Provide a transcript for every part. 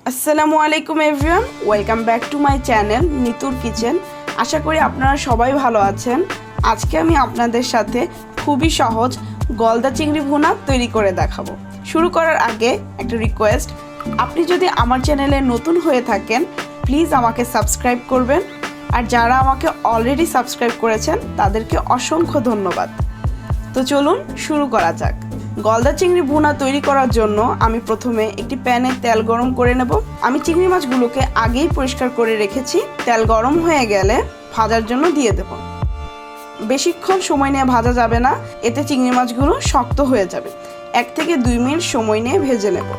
আসসালামু আলাইকুম everyone, welcome back to my channel নিতুর কিচেন। আশা করি আপনারা সবাই ভালো আছেন। আজকে আমি আপনাদের সাথে খুবই সহজ গলদা চিংড়ি ভুনা তৈরি করে দেখাবো। শুরু করার আগে একটা রিকোয়েস্ট, আপনি যদি আমার চ্যানেলে নতুন হয়ে থাকেন প্লিজ আমাকে সাবস্ক্রাইব করবেন, আর যারা আমাকে অলরেডি সাবস্ক্রাইব করেছেন তাদেরকে অসংখ্য ধন্যবাদ। তো চলুন শুরু করা যাক। গলদা চিংড়ি ভুনা তৈরি করার জন্য আমি প্রথমে একটি প্যানে তেল গরম করে নেব। আমি চিংড়ি মাছগুলোকে আগেই পরিষ্কার করে রেখেছি। তেল গরম হয়ে গেলে ভাজার জন্য দিয়ে দেব। বেশিক্ষণ সময় নিয়ে ভাজা যাবে না, এতে চিংড়ি মাছগুলো শক্ত হয়ে যাবে। 1 থেকে 2 মিনিট সময় নিয়ে ভেজে নেব।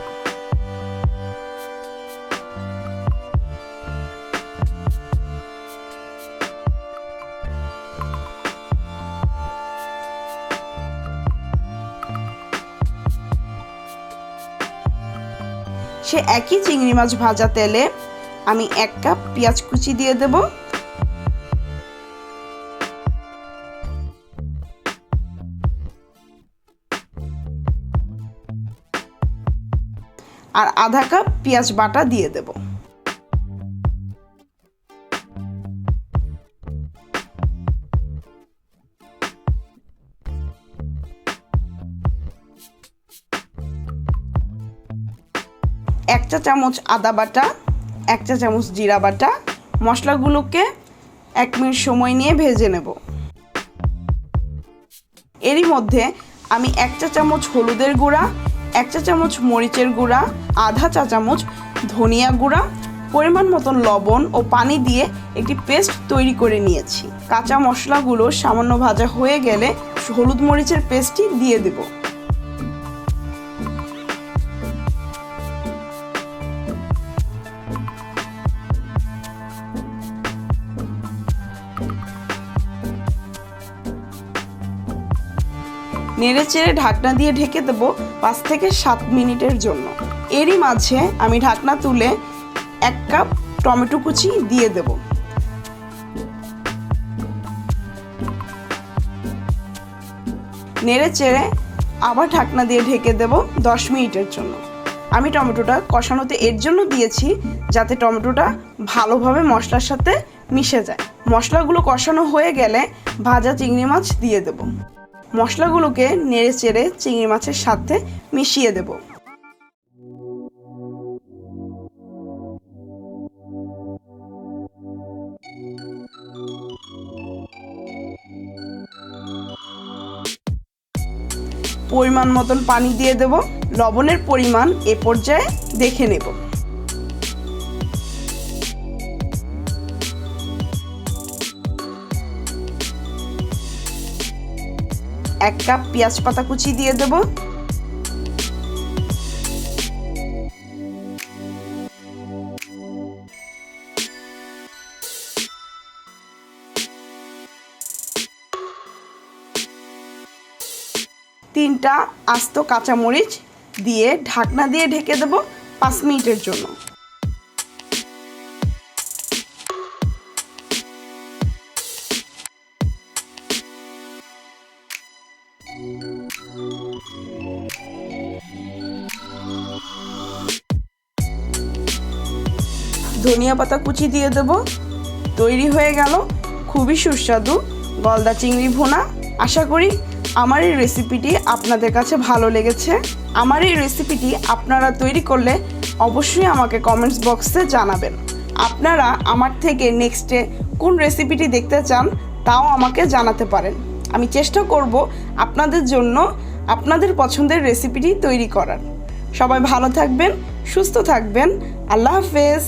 সে একই চিংড়ি মাছ ভাজা তেলে আমি 1 কাপ পেঁয়াজ কুচি দিয়ে দেব। আর আধা কাপ পেঁয়াজ বাটা দিয়ে দেব। এক চা চামচ আদা বাটা, 1 চা চামচ জিরা বাটা। মশলাগুলোকে 1 মিনিট সময় নিয়ে ভেজে নেব। এরই মধ্যে আমি 1 চা চামচ হলুদের গুঁড়া, 1 চা চামচ মরিচের গুঁড়া, আধা চা চামচ ধনিয়া গুঁড়া, পরিমাণ মতন লবণ ও পানি দিয়ে একটি পেস্ট তৈরি করে নিয়েছি। কাঁচা মশলাগুলো সামান্য ভাজা হয়ে গেলে হলুদ মরিচের পেস্টটি দিয়ে দেব। নেড়ে চেড়ে ঢাকনা দিয়ে ঢেকে দেব 5 থেকে 7 মিনিটের জন্য। এরই মাঝে আমি ঢাকনা তুলে 1 কাপ টমেটো কুচি দিয়ে দেব। নেড়ে চেড়ে আবার ঢাকনা দিয়ে ঢেকে দেব 10 মিনিটের জন্য। আমি টমেটোটা কষানোতে এর জন্য দিয়েছি যাতে টমেটোটা ভালোভাবে মশলার সাথে মিশে যায়। মশলাগুলো কষানো হয়ে গেলে ভাজা চিংড়ি মাছ দিয়ে দেব। মশলাগুলোকে নেড়ে চেড়ে চিংড়ি মাছের সাথে মিশিয়ে দেব। পরিমাণ মতন পানি দিয়ে দেব। লবণের পরিমাণ এ পর্যায়ে দেখে নেব। 1 কাপ পেঁয়াজ পাতা কুচি দিয়ে দেব। 3টা আস্ত কাঁচামরিচ দিয়ে ঢাকনা দিয়ে ঢেকে দেব 5 মিনিটের জন্য। ধনিয়া পাতা কুচি দিয়ে দেব। তৈরি হয়ে গেল খুবই সুস্বাদু গলদা চিংড়ি ভুনা। আশা করি আমার এই রেসিপিটি আপনাদের কাছে ভালো লেগেছে। আমার এই রেসিপিটি আপনারা তৈরি করলে অবশ্যই আমাকে কমেন্টস বক্সে জানাবেন। আপনারা আমার থেকে নেক্সটে কোন রেসিপিটি দেখতে চান তাও আমাকে জানাতে পারেন। আমি চেষ্টা করব আপনাদের জন্য আপনাদের পছন্দের রেসিপিটি তৈরি করার। সবাই ভালো থাকবেন, সুস্থ থাকবেন। আল্লাহ হাফেজ।